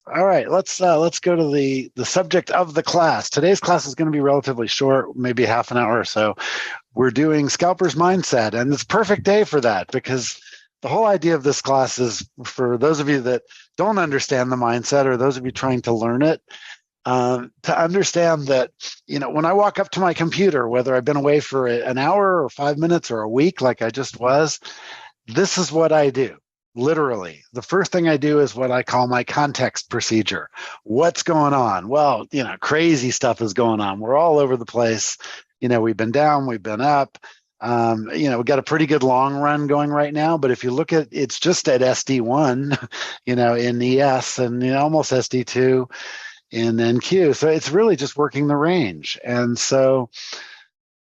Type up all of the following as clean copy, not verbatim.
All right, let's go to the subject of the class. Today's class is going to be relatively short, maybe half an hour or so. We're doing Scalper's mindset, and it's a perfect day for that because the whole idea of this class is for those of you that don't understand the mindset or those of you trying to learn it, to understand that, when I walk up to my computer, whether I've been away for an hour or 5 minutes or a week, like I just was, this is what I do. Literally, the first thing I do is what I call my context procedure. What's going on? Well, crazy stuff is going on. We're all over the place. We've been down, we've been up. We've got a pretty good long run going right now. But if you look at it's just at SD1, in ES and almost SD2 in NQ. So it's really just working the range. And so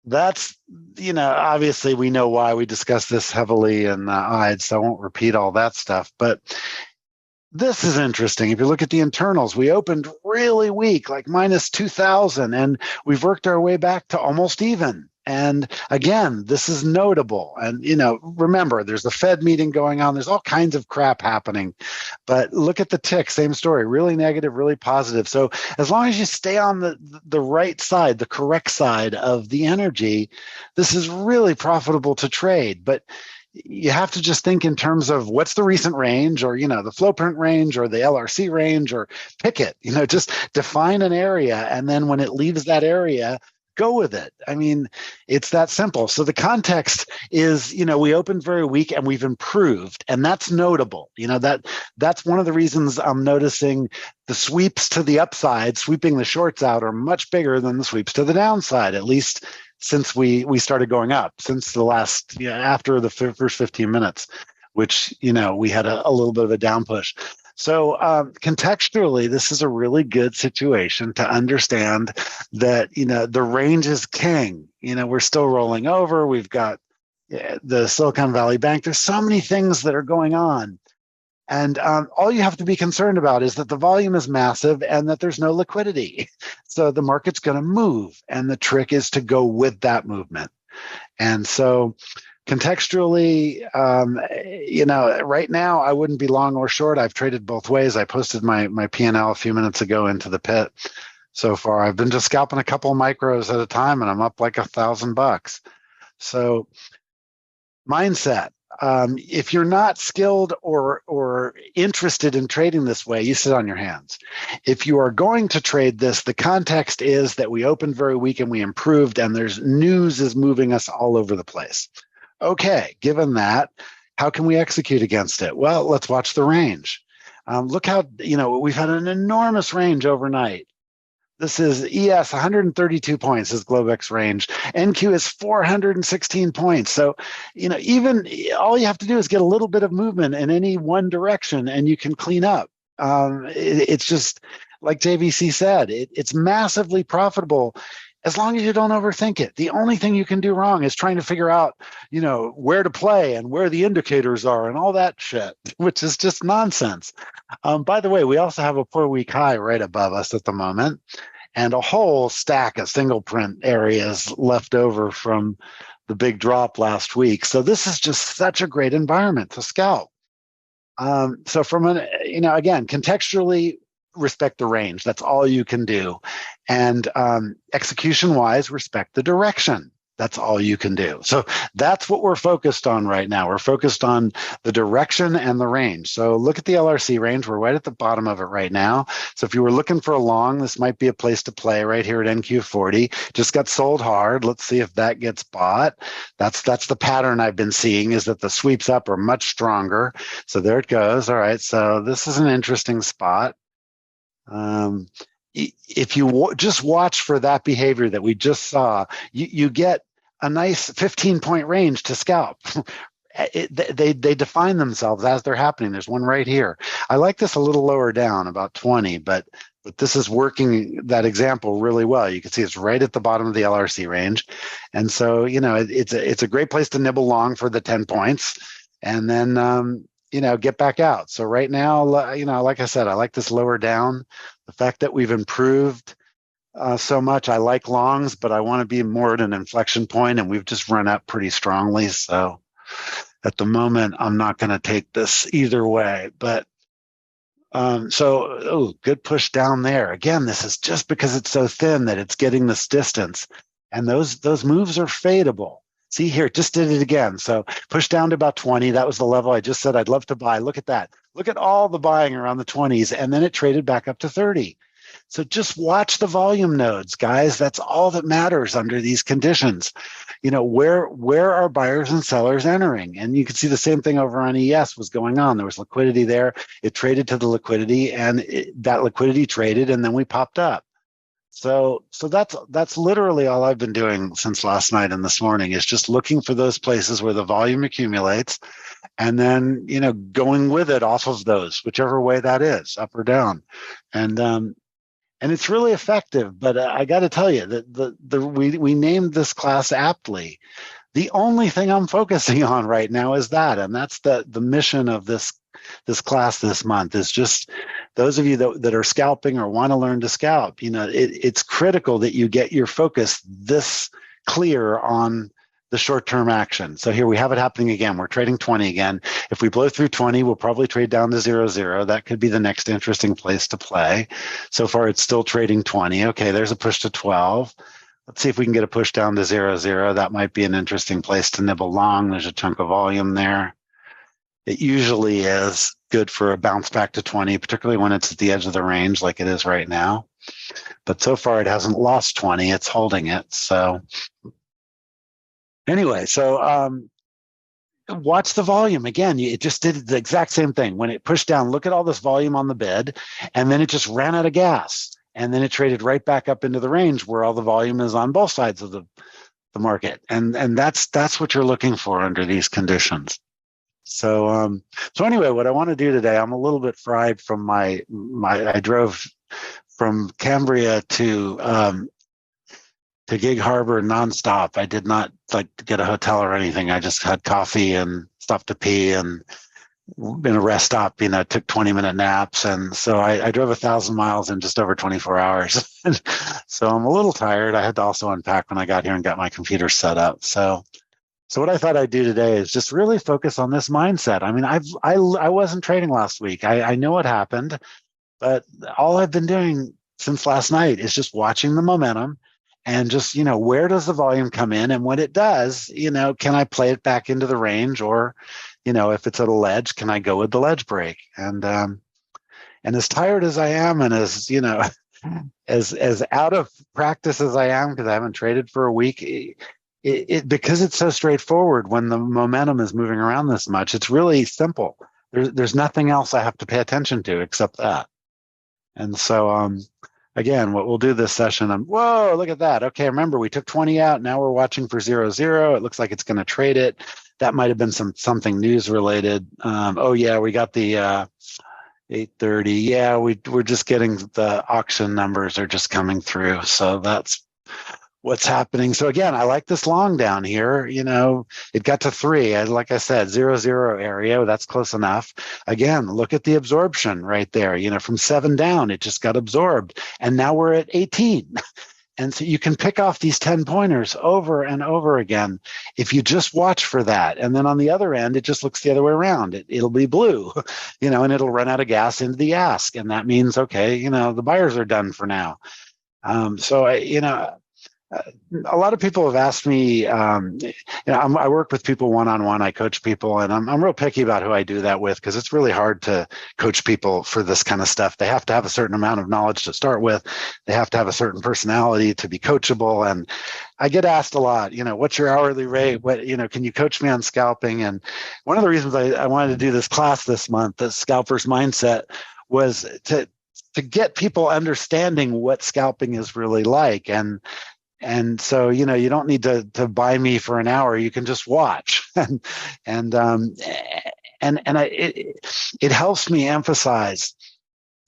that's, obviously we know why we discussed this heavily in IDE, so I won't repeat all that stuff. But this is interesting. If you look at the internals, we opened really weak, like minus 2,000, and we've worked our way back to almost even. And again, this is notable. And, remember, there's a Fed meeting going on. There's all kinds of crap happening. But look at the tick, same story, really negative, really positive. So as long as you stay on the right side, the correct side of the energy, this is really profitable to trade. But you have to just think in terms of what's the recent range or, the flow print range or the LRC range, or pick it, just define an area. And then when it leaves that area, go with it. I mean, it's that simple. So the context is, we opened very weak and we've improved, and that's notable. That's one of the reasons I'm noticing the sweeps to the upside, sweeping the shorts out, are much bigger than the sweeps to the downside, at least since we started going up, since the last, after the first 15 minutes, which, we had a little bit of a down push. So contextually, this is a really good situation to understand that, the range is king. We're still rolling over. We've got the Silicon Valley Bank. There's so many things that are going on. And all you have to be concerned about is that the volume is massive and that there's no liquidity. So the market's going to move. And the trick is to go with that movement. And so contextually, right now I wouldn't be long or short. I've traded both ways. I posted my P&L a few minutes ago into the pit. So far, I've been just scalping a couple of micros at a time, and I'm up like $1,000. So mindset. If you're not skilled or interested in trading this way, you sit on your hands. If you are going to trade this, the context is that we opened very weak and we improved, and there's news is moving us all over the place. Okay, given that, how can we execute against it? Well, let's watch the range. Look how, we've had an enormous range overnight. This is ES 132 points is Globex range. NQ is 416 points. So, even all you have to do is get a little bit of movement in any one direction and you can clean up. It's just like JVC said, it's massively profitable as long as you don't overthink it. The only thing you can do wrong is trying to figure out, where to play and where the indicators are and all that shit, which is just nonsense. By the way, we also have a 4-week high right above us at the moment, and a whole stack of single print areas left over from the big drop last week. So this is just such a great environment to scalp. So from again, contextually, respect the range. That's all you can do. And execution wise, respect the direction. That's all you can do. So that's what we're focused on right now. We're focused on the direction and the range. So look at the LRC range. We're right at the bottom of it right now. So if you were looking for a long, this might be a place to play right here at NQ40. Just got sold hard. Let's see if that gets bought. That's the pattern I've been seeing, is that the sweeps up are much stronger. So there it goes. All right. So this is an interesting spot. If you just watch for that behavior that we just saw, you get a nice 15-point range to scalp. They define themselves as they're happening. There's one right here. I like this a little lower down, about 20, but this is working that example really well. You can see it's right at the bottom of the LRC range. And so, it's a great place to nibble long for the 10 points and then, get back out. So right now, like I said, I like this lower down. The fact that we've improved so much, I like longs, but I want to be more at an inflection point, and we've just run up pretty strongly. So at the moment, I'm not going to take this either way. But Good push down there. Again, this is just because it's so thin that it's getting this distance. And those moves are fadeable. See here, it just did it again. So push down to about 20. That was the level I just said I'd love to buy. Look at that. Look at all the buying around the 20s. And then it traded back up to 30. So just watch the volume nodes, guys. That's all that matters under these conditions. Where are buyers and sellers entering? And you can see the same thing over on ES was going on. There was liquidity there. It traded to the liquidity, and that liquidity traded, and then we popped up. So that's literally all I've been doing since last night and this morning, is just looking for those places where the volume accumulates, and then going with it off of those, whichever way that is, up or down, and it's really effective. But I got to tell you that we named this class aptly. The only thing I'm focusing on right now is that, and that's the mission of this class this month, is just those of you that are scalping or want to learn to scalp. It's critical that you get your focus this clear on the short-term action. So here we have it happening again. We're trading 20 again. If we blow through 20, we'll probably trade down to 0-0. That could be the next interesting place to play. So far, it's still trading 20. Okay, there's a push to 12. Let's see if we can get a push down to 0-0. That might be an interesting place to nibble long. There's a chunk of volume there. It usually is good for a bounce back to 20, particularly when it's at the edge of the range like it is right now. But so far, it hasn't lost 20. It's holding it. So anyway, watch the volume. Again, it just did the exact same thing. When it pushed down, look at all this volume on the bid, and then it just ran out of gas. And then it traded right back up into the range where all the volume is on both sides of the market. And that's what you're looking for under these conditions. So anyway, what I want to do today, I'm a little bit fried from I drove from Cambria to Gig Harbor nonstop. I did not get a hotel or anything. I just had coffee and stopped to pee and in a rest stop, took 20-minute naps. And so I drove 1,000 miles in just over 24 hours. So I'm a little tired. I had to also unpack when I got here and got my computer set up. So what I thought I'd do today is just really focus on this mindset. I mean, I wasn't trading last week. I know what happened, but all I've been doing since last night is just watching the momentum and just, where does the volume come in? And when it does, can I play it back into the range, or, if it's at a ledge, can I go with the ledge break? And as tired as I am, and as, as out of practice as I am, because I haven't traded for a week, because it's so straightforward when the momentum is moving around this much, it's really simple. There's nothing else I have to pay attention to except that. And so, again, what we'll do this session, whoa, look at that. Okay, remember, we took 20 out. Now we're watching for 0-0. It looks like it's going to trade it. That might have been something news related. We got the 830. Yeah, we're just getting the auction numbers are just coming through. So that's what's happening. So again, I like this long down here. It got to 3. Like I said, 0-0 area. That's close enough. Again, look at the absorption right there. From 7 down, it just got absorbed. And now we're at 18. And so you can pick off these 10 pointers over and over again if you just watch for that. And then on the other end, it just looks the other way around. It'll be blue, and it'll run out of gas into the ask. And that means, okay, the buyers are done for now. A lot of people have asked me, I work with people one-on-one, I coach people, and I'm real picky about who I do that with, because it's really hard to coach people for this kind of stuff. They have to have a certain amount of knowledge to start with. They have to have a certain personality to be coachable. And I get asked a lot, what's your hourly rate? Can you coach me on scalping? And one of the reasons I wanted to do this class this month, the Scalper's Mindset, was to get people understanding what scalping is really like. And so, you don't need to buy me for an hour. You can just watch. It helps me emphasize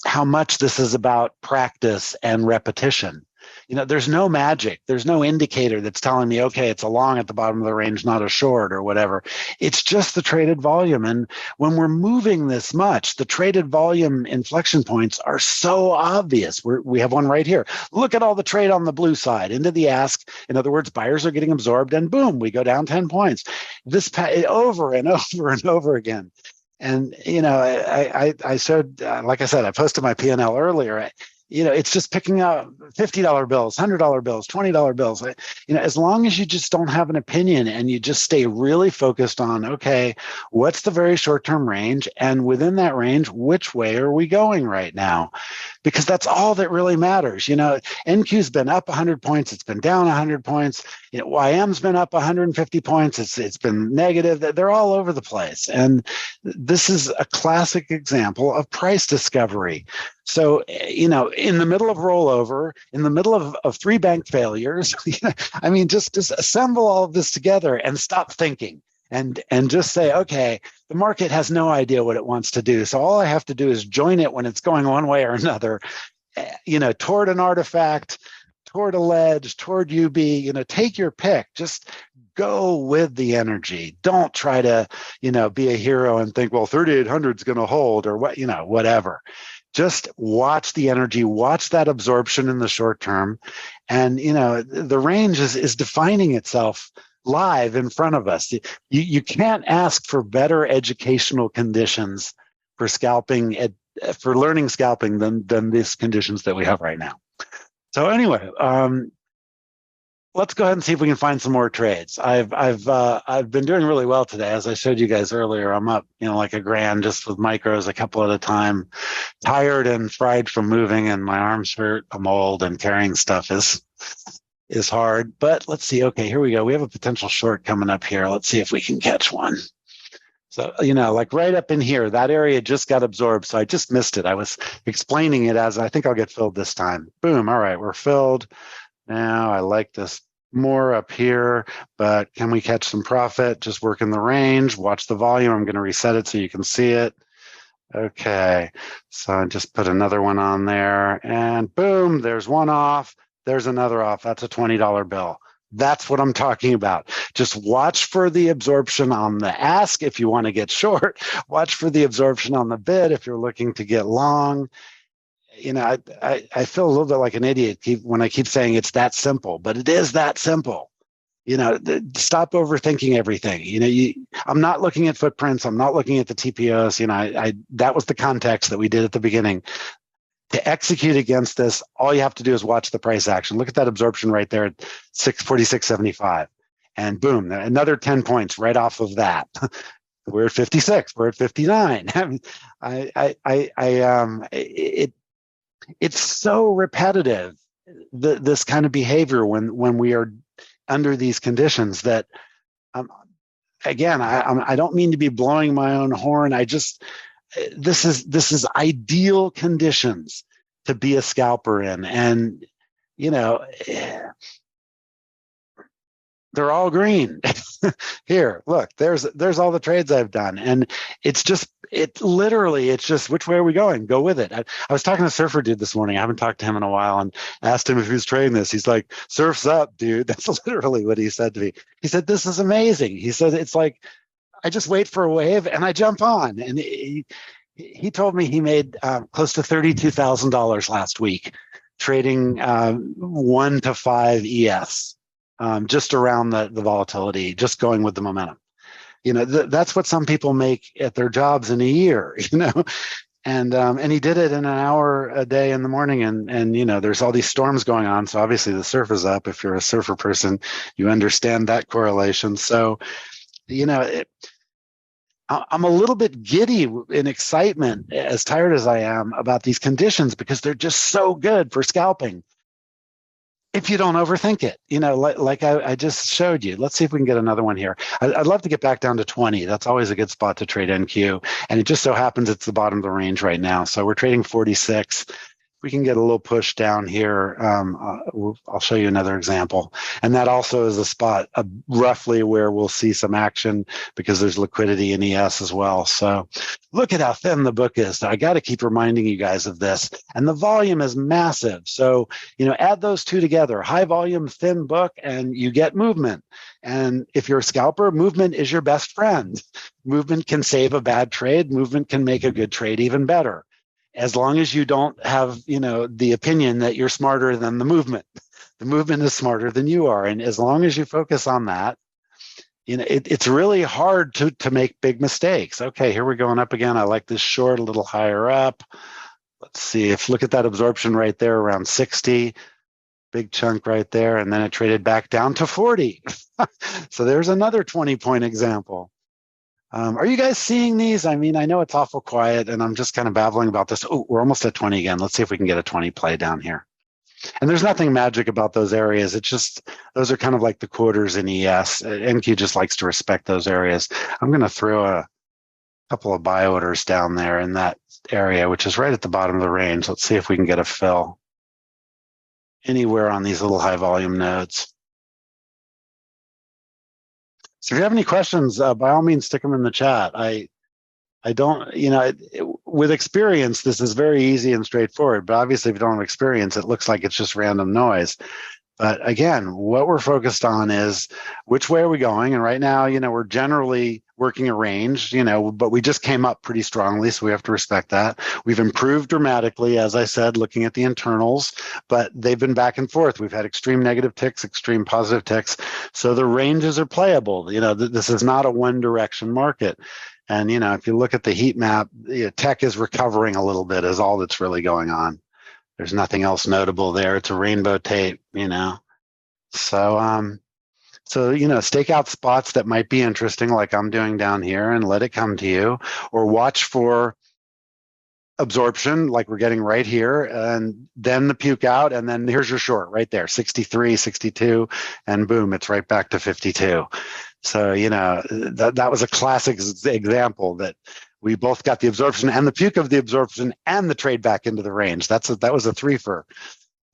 how much this is about practice and repetition. There's no magic. There's no indicator that's telling me, okay, it's a long at the bottom of the range, not a short or whatever. It's just the traded volume. And when we're moving this much, the traded volume inflection points are so obvious. We have one right here. Look at all the trade on the blue side into the ask. In other words, buyers are getting absorbed, and boom, we go down 10 points. This over and over and over again. And, I showed, like I said, I posted my P&L earlier. It's just picking up $50 bills, $100 bills, $20 bills. As long as you just don't have an opinion and you just stay really focused on, okay, what's the very short-term range? And within that range, which way are we going right now? Because that's all that really matters. NQ's been up 100 points. It's been down 100 points. YM's been up 150 points. It's been negative. They're all over the place. And this is a classic example of price discovery. So, in the middle of rollover, in the middle of three bank failures, just assemble all of this together and stop thinking and just say, okay, the market has no idea what it wants to do. So all I have to do is join it when it's going one way or another, toward an artifact, toward a ledge, toward UB, take your pick. Just go with the energy. Don't try to, be a hero and think, well, 3,800 is going to hold or what, whatever. Just watch the energy, watch that absorption in the short term. And, the range is defining itself live in front of us. You can't ask for better educational conditions for scalping, for learning scalping than these conditions that we have right now. So anyway, let's go ahead and see if we can find some more trades. I've been doing really well today. As I showed you guys earlier, I'm up, like $1,000 just with micros, a couple at a time, tired and fried from moving, and my arms hurt. I'm old, and carrying stuff is hard. But let's see. Okay, here we go. We have a potential short coming up here. Let's see if we can catch one. So, like right up in here, that area just got absorbed. So I just missed it. I was explaining it as I think I'll get filled this time. Boom. All right, we're filled. Now I like this more up here, but can we catch some profit? Just work in the range, watch the volume. I'm going to reset it so you can see it. Okay, so I just put another one on there and boom, there's one off. There's another off. That's a $20 bill. That's what I'm talking about. Just watch for the absorption on the ask if you want to get short. Watch for the absorption on the bid if you're looking to get long. I feel a little bit like an idiot when I keep saying it's that simple, but it is that simple. Stop overthinking everything. I'm not looking at footprints. I'm not looking at the TPOs. That was the context that we did at the beginning. To execute against this, all you have to do is watch the price action. Look at that absorption right there at 646.75. And boom, another 10 points right off of that. We're at 56. We're at 59. It's so repetitive, this kind of behavior when we are under these conditions that, again, I don't mean to be blowing my own horn. This is ideal conditions to be a scalper in. And, they're all green. Here, look, there's all the trades I've done. And it's just which way are we going? Go with it. I was talking to Surfer Dude this morning. I haven't talked to him in a while and asked him if he was trading this. He's like, surf's up, dude. That's literally what he said to me. He said, this is amazing. He said, it's like, I just wait for a wave and I jump on. And he told me he made close to $32,000 last week trading 1 to 5 ES. Just around the volatility, just going with the momentum. That's what some people make at their jobs in a year, and he did it in an hour a day in the morning. And there's all these storms going on. So obviously the surf is up. If you're a surfer person, you understand that correlation. So, I'm a little bit giddy in excitement, as tired as I am, about these conditions because they're just so good for scalping. If you don't overthink it, like I just showed you. Let's see if we can get another one here. I'd love to get back down to 20. That's always a good spot to trade NQ. And it just so happens it's the bottom of the range right now. So we're trading 46. We can get a little push down here. I'll show you another example. And that also is a spot roughly where we'll see some action because there's liquidity in ES as well. So look at how thin the book is. I got to keep reminding you guys of this. And the volume is massive. So, add those two together, high volume, thin book, and you get movement. And if you're a scalper, movement is your best friend. Movement can save a bad trade. Movement can make a good trade even better. As long as you don't have, the opinion that you're smarter than the movement. The movement is smarter than you are. And as long as you focus on that, it's really hard to make big mistakes. Okay, here we're going up again. I like this short a little higher up. Let's see if look at that absorption right there around 60. Big chunk right there, and then it traded back down to 40. So there's another 20-point example. Are you guys seeing these? I mean, I know it's awful quiet, and I'm just kind of babbling about this. Oh, we're almost at 20 again. Let's see if we can get a 20 play down here. And there's nothing magic about those areas. It's just those are kind of like the quarters in ES. NQ just likes to respect those areas. I'm going to throw a couple of buy orders down there in that area, which is right at the bottom of the range. Let's see if we can get a fill anywhere on these little high volume nodes. So if you have any questions, by all means, stick them in the chat. I don't, with experience, this is very easy and straightforward. But obviously, if you don't have experience, it looks like it's just random noise. But again, what we're focused on is which way are we going? And right now, we're generally working a range, but we just came up pretty strongly, so we have to respect that. We've improved dramatically, as I said, looking at the internals, but they've been back and forth. We've had extreme negative ticks, extreme positive ticks. So the ranges are playable. This is not a one direction market. And, if you look at the heat map, tech is recovering a little bit is all that's really going on. There's nothing else notable there. It's a rainbow tape, So, stake out spots that might be interesting, like I'm doing down here, and let it come to you, or watch for absorption, like we're getting right here, and then the puke out, and then here's your short right there, 63, 62, and boom, it's right back to 52. So, that was a classic example that we both got the absorption and the puke of the absorption and the trade back into the range. That was a three for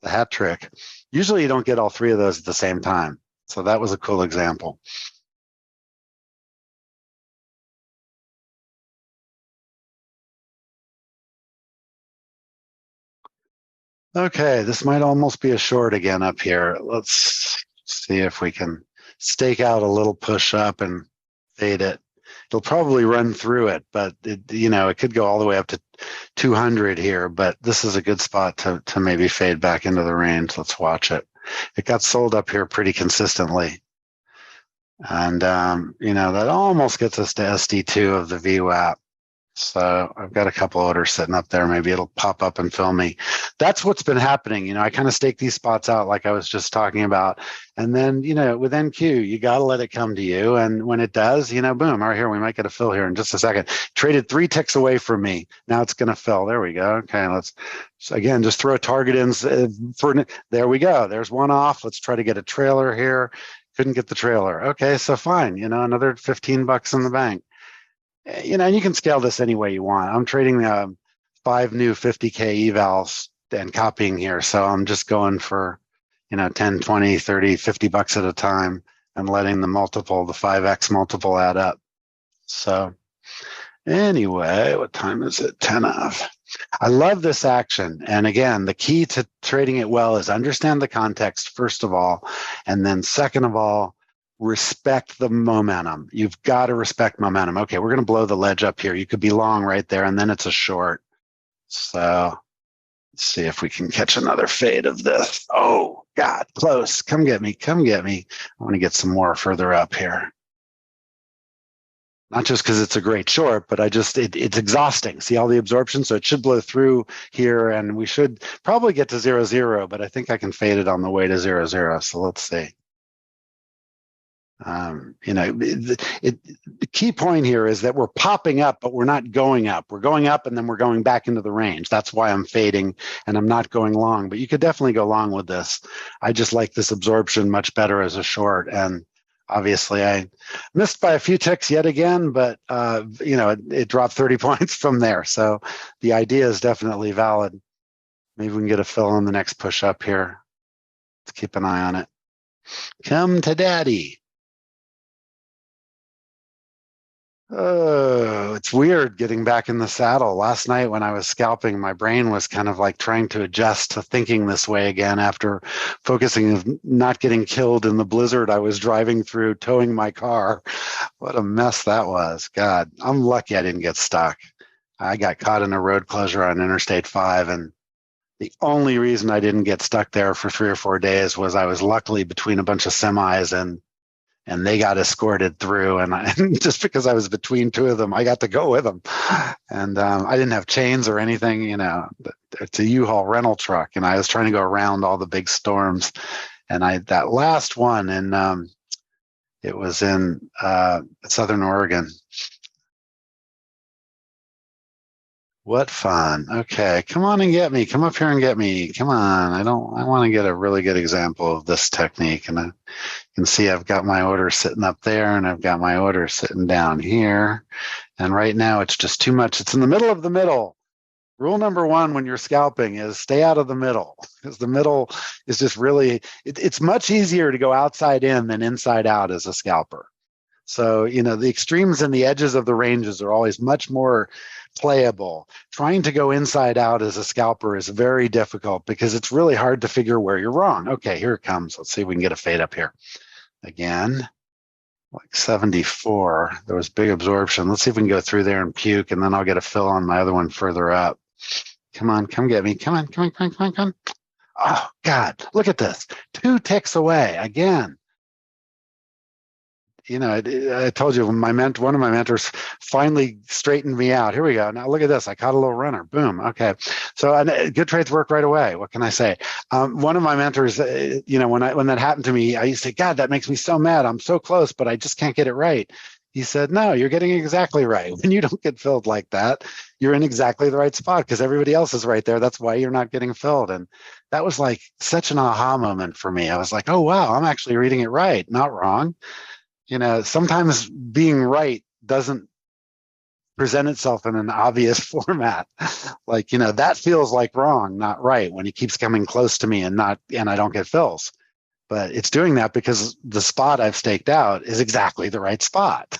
the hat trick. Usually you don't get all three of those at the same time. So that was a cool example. Okay, this might almost be a short again up here. Let's see if we can stake out a little push up and fade it. It'll probably run through it, but it could go all the way up to 200 here, but this is a good spot to maybe fade back into the range. Let's watch it. It got sold up here pretty consistently. And, that almost gets us to SD2 of the VWAP. So I've got a couple orders sitting up there. Maybe it'll pop up and fill me. That's what's been happening. I kind of stake these spots out like I was just talking about. And then, with NQ, you got to let it come to you. And when it does, boom, right here, we might get a fill here in just a second. Traded 3 ticks away from me. Now it's going to fill. There we go. Okay, let's, again, just throw a target in. There we go. There's one off. Let's try to get a trailer here. Couldn't get the trailer. Okay, so fine. Another $15 in the bank. And you can scale this any way you want. I'm trading 5 new 50K evals and copying here. So I'm just going for, 10, 20, 30, $50 at a time and letting the 5X multiple add up. So anyway, what time is it? 10 of. I love this action. And again, the key to trading it well is understand the context, first of all. And then second of all, respect the momentum. You've got to respect momentum. Okay, we're going to blow the ledge up here. You could be long right there, and then it's a short. So let's see if we can catch another fade of this. Oh, God, close. Come get me. Come get me. I want to get some more further up here. Not just because it's a great short, but it's exhausting. See all the absorption? So it should blow through here, and we should probably get to 0-0, but I think I can fade it on the way to 0-0. So let's see. The key point here is that we're popping up, but we're not going up. We're going up and then we're going back into the range. That's why I'm fading and I'm not going long, but you could definitely go long with this. I just like this absorption much better as a short. And obviously I missed by a few ticks yet again, but it dropped 30 points from there. So the idea is definitely valid. Maybe we can get a fill on the next push up here. Let's keep an eye on it. Come to daddy. Oh, it's weird getting back in the saddle. Last night when I was scalping, my brain was kind of like trying to adjust to thinking this way again after focusing of not getting killed in the blizzard I was driving through, towing my car. What a mess that was. God, I'm lucky I didn't get stuck. I got caught in a road closure on Interstate 5, and the only reason I didn't get stuck there for 3 or 4 days was I was luckily between a bunch of semis and and they got escorted through. And just because I was between two of them, I got to go with them. And I didn't have chains or anything, it's a U-Haul rental truck. And I was trying to go around all the big storms. And that last one, and it was in Southern Oregon. What fun. Okay, come on and get me. Come up here and get me. Come on. I want to get a really good example of this technique. And I can see I've got my order sitting up there and I've got my order sitting down here. And right now it's just too much. It's in the middle of the middle. Rule number one when you're scalping is stay out of the middle, because the middle is just really, it's much easier to go outside in than inside out as a scalper. So, the extremes and the edges of the ranges are always much more playable. Trying to go inside out as a scalper is very difficult because it's really hard to figure where you're wrong. Okay, here it comes. Let's see if we can get a fade up here. Again, like 74. There was big absorption. Let's see if we can go through there and puke, and then I'll get a fill on my other one further up. Come on, come get me. Come on. Oh, God, look at this. 2 ticks away again. I told you when one of my mentors finally straightened me out. Here we go. Now look at this. I caught a little runner. Boom. Okay. So good trades work right away. What can I say? One of my mentors, when that happened to me, I used to say, God, that makes me so mad. I'm so close, but I just can't get it right. He said, no, you're getting exactly right. When you don't get filled like that, you're in exactly the right spot because everybody else is right there. That's why you're not getting filled. And that was like such an aha moment for me. I was like, oh, wow, I'm actually reading it right, not wrong. Sometimes being right doesn't present itself in an obvious format. Like, that feels like wrong, not right, when he keeps coming close to me and I don't get fills. But it's doing that because the spot I've staked out is exactly the right spot.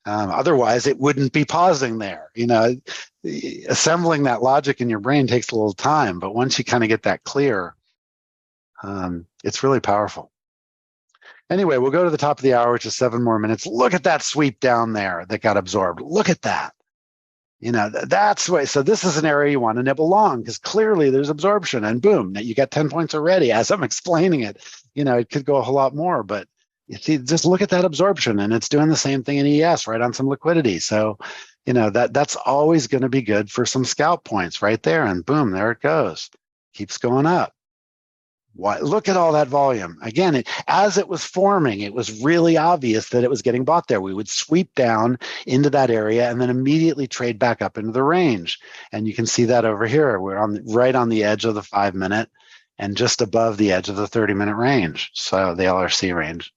Otherwise, it wouldn't be pausing there. Assembling that logic in your brain takes a little time, but once you kind of get that clear, it's really powerful. Anyway, we'll go to the top of the hour, which is 7 more minutes. Look at that sweep down there that got absorbed. Look at that. That's why. So this is an area you want to nibble long because clearly there's absorption, and boom, you got 10 points already. As I'm explaining it, it could go a whole lot more, but you see, just look at that absorption, and it's doing the same thing in ES, right on some liquidity. So, that's always going to be good for some scalp points right there, and boom, there it goes. Keeps going up. Why, look at all that volume. Again, as it was forming, it was really obvious that it was getting bought there. We would sweep down into that area and then immediately trade back up into the range. And you can see that over here. We're right on the edge of the 5-minute and just above the edge of the 30-minute range. So the LRC range.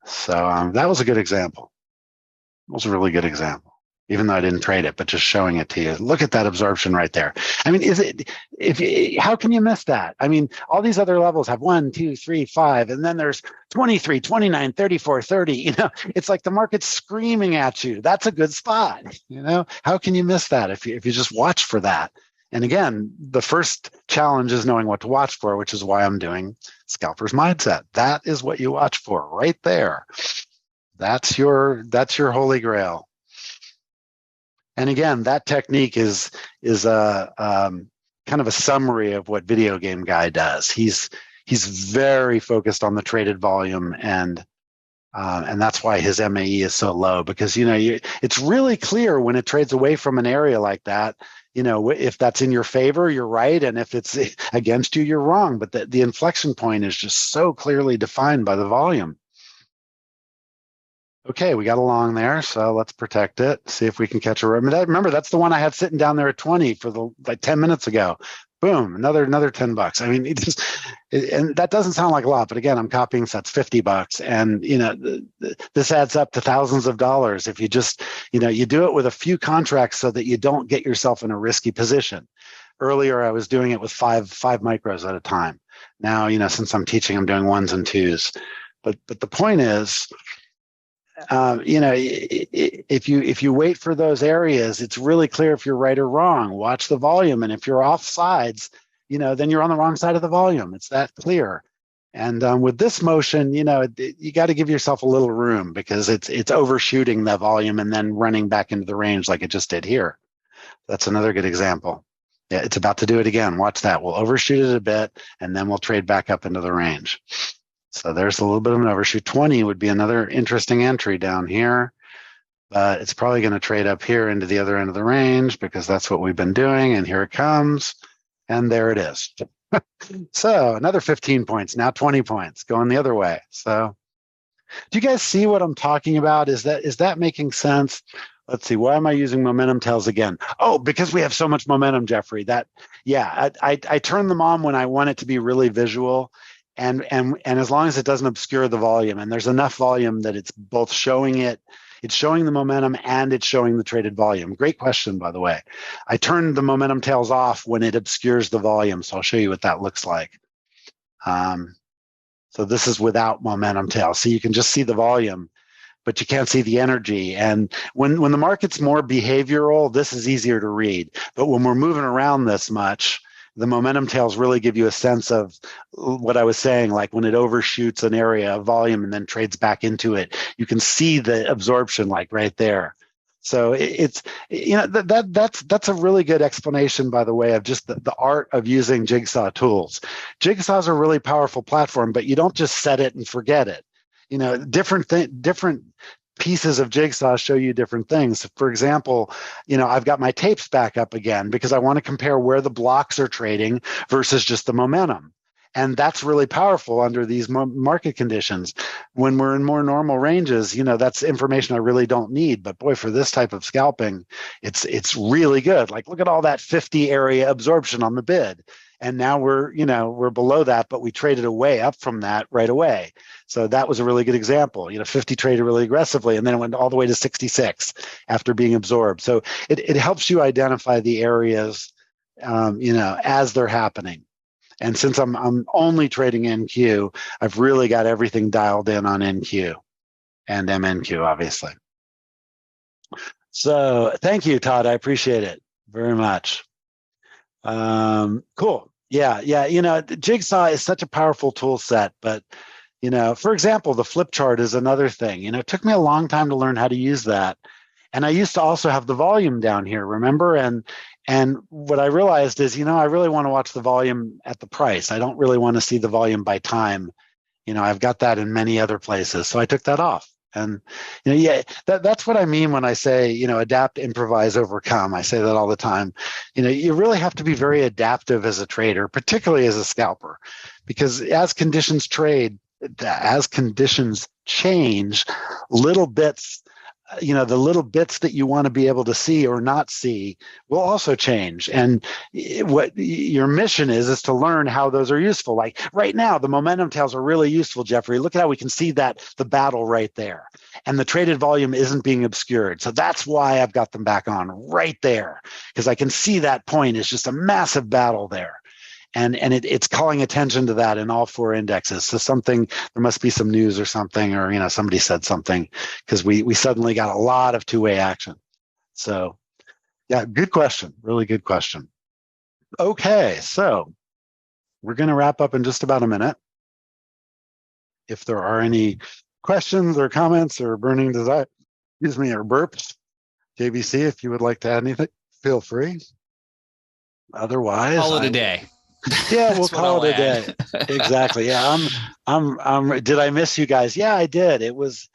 So that was a good example. It was a really good example. Even though I didn't trade it, but just showing it to you. Look at that absorption right there. I mean, how can you miss that? I mean, all these other levels have 1, 2, 3, 5, and then there's 23, 29, 34, 30. It's like the market's screaming at you. That's a good spot. How can you miss that if you just watch for that? And again, the first challenge is knowing what to watch for, which is why I'm doing Scalper's Mindset. That is what you watch for right there. That's your holy grail. And again, that technique is a kind of a summary of what Video Game Guy does. He's very focused on the traded volume, and that's why his MAE is so low, because it's really clear when it trades away from an area like that. If that's in your favor, you're right, and if it's against you, you're wrong. But the inflection point is just so clearly defined by the volume. Okay, we got a long there, so let's protect it. See if we can catch a remember, that's the one I had sitting down there at 20 for like 10 minutes ago. Boom, another $10. I mean, and that doesn't sound like a lot, but again, I'm copying, so that's $50, and this adds up to thousands of dollars if you just you do it with a few contracts so that you don't get yourself in a risky position. Earlier, I was doing it with five micros at a time. Now, since I'm teaching, I'm doing 1s and 2s. But the point is, if you wait for those areas, it's really clear if you're right or wrong. Watch the volume, and if you're off sides, then you're on the wrong side of the volume. It's that clear. And with this motion, you got to give yourself a little room because it's overshooting the volume and then running back into the range like it just did here. That's another good example. Yeah, it's about to do it again. Watch that. We'll overshoot it a bit, and then we'll trade back up into the range. So there's a little bit of an overshoot. 20 would be another interesting entry down here, but it's probably going to trade up here into the other end of the range because that's what we've been doing. And here it comes. And there it is. So another 15 points, now 20 points going the other way. So do you guys see what I'm talking about? Is that making sense? Let's see. Why am I using momentum tails again? Oh, because we have so much momentum, Jeffrey. I turn them on when I want it to be really visual, and as long as it doesn't obscure the volume, and there's enough volume that it's both showing it's showing the momentum and it's showing the traded volume. Great question, by the way. I turn the momentum tails off when it obscures the volume, so I'll show you what that looks like. So this is without momentum tail. So you can just see the volume, but you can't see the energy. And when the market's more behavioral, this is easier to read. But when we're moving around this much, the momentum tails really give you a sense of what I was saying, like when it overshoots an area of volume and then trades back into it, you can see the absorption like right there. So it's, that's a really good explanation, by the way, of just the art of using Jigsaw tools. Jigsaw's a really powerful platform, but you don't just set it and forget it. Different pieces of Jigsaw show you different things. For example, I've got my tapes back up again because I want to compare where the blocks are trading versus just the momentum. And that's really powerful under these market conditions. When we're in more normal ranges, that's information I really don't need. But boy, for this type of scalping, it's really good. Like, look at all that 50 area absorption on the bid. And now we're below that, but we traded away up from that right away. So that was a really good example. 50 traded really aggressively, and then it went all the way to 66 after being absorbed. So it helps you identify the areas, as they're happening. And since I'm only trading NQ, I've really got everything dialed in on NQ and MNQ, obviously. So thank you, Todd. I appreciate it very much. Cool. Yeah. Jigsaw is such a powerful tool set, but for example, the flip chart is another thing. It took me a long time to learn how to use that. And I used to also have the volume down here, remember? And what I realized is, I really want to watch the volume at the price. I don't really want to see the volume by time. I've got that in many other places. So I took that off. And, that's what I mean when I say, adapt, improvise, overcome. I say that all the time. You really have to be very adaptive as a trader, particularly as a scalper, because as conditions change, little bits, the little bits that you want to be able to see or not see will also change. And what your mission is to learn how those are useful. Like right now, the momentum tails are really useful, Jeffrey. Look at how we can see that the battle right there. And the traded volume isn't being obscured. So that's why I've got them back on right there, because I can see that point is just a massive battle there. And it's calling attention to that in all four indexes. So there must be some news or something, or somebody said something, because we suddenly got a lot of two-way action. So yeah, good question, really good question. Okay, so we're going to wrap up in just about a minute. If there are any questions or comments or burning desire, or burps, JBC, if you would like to add anything, feel free. Otherwise, call it a day. Yeah, we'll call it a day. Exactly. Yeah, did I miss you guys? Yeah, I did. It was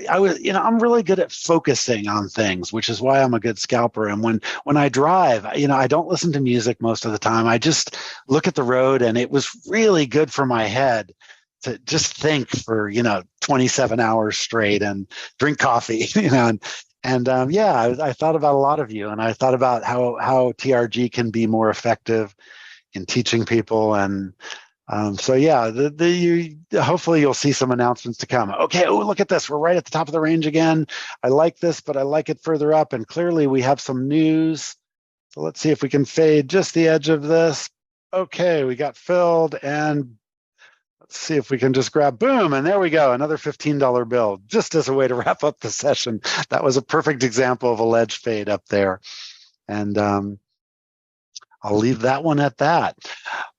I'm really good at focusing on things, which is why I'm a good scalper. And when I drive, I don't listen to music most of the time. I just look at the road, and it was really good for my head to just think for 27 hours straight and drink coffee, I thought about a lot of you, and I thought about how TRG can be more effective in teaching people. And hopefully you'll see some announcements to come. Okay, look at this. We're right at the top of the range again. I like this, but I like it further up. And clearly we have some news. So let's see if we can fade just the edge of this. Okay, we got filled, and let's see if we can just grab, boom, and there we go, another $15 bill, just as a way to wrap up the session. That was a perfect example of a ledge fade up there. And I'll leave that one at that.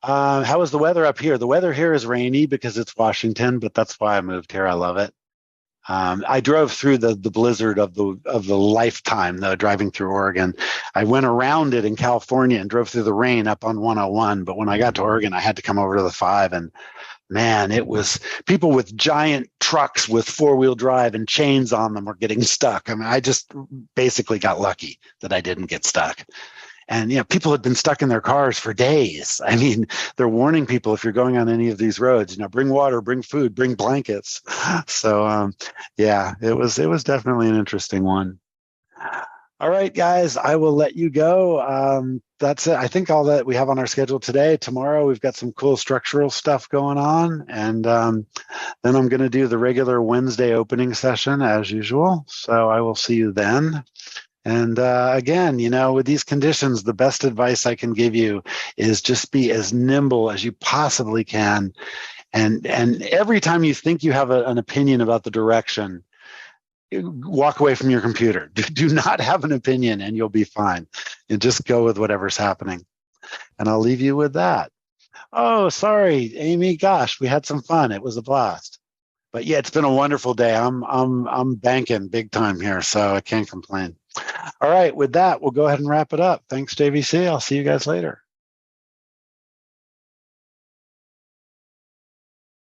How is the weather up here? The weather here is rainy because it's Washington, but that's why I moved here. I love it. I drove through the blizzard of the lifetime, though, driving through Oregon. I went around it in California and drove through the rain up on 101. But when I got to Oregon, I had to come over to the 5, and man, it was people with giant trucks with four-wheel drive and chains on them were getting stuck. I mean, I just basically got lucky that I didn't get stuck. And people had been stuck in their cars for days. I mean, they're warning people, if you're going on any of these roads, bring water, bring food, bring blankets. So yeah, it was definitely an interesting one. All right, guys, I will let you go. That's it. I think all that we have on our schedule today. Tomorrow, we've got some cool structural stuff going on. And then I'm going to do the regular Wednesday opening session as usual. So I will see you then. And again, with these conditions, the best advice I can give you is just be as nimble as you possibly can. And every time you think you have an opinion about the direction, walk away from your computer. Do not have an opinion and you'll be fine. And just go with whatever's happening. And I'll leave you with that. Oh, sorry, Amy. Gosh, we had some fun. It was a blast. But yeah, it's been a wonderful day. I'm banking big time here, so I can't complain. All right, with that, we'll go ahead and wrap it up. Thanks, JVC. I'll see you guys later.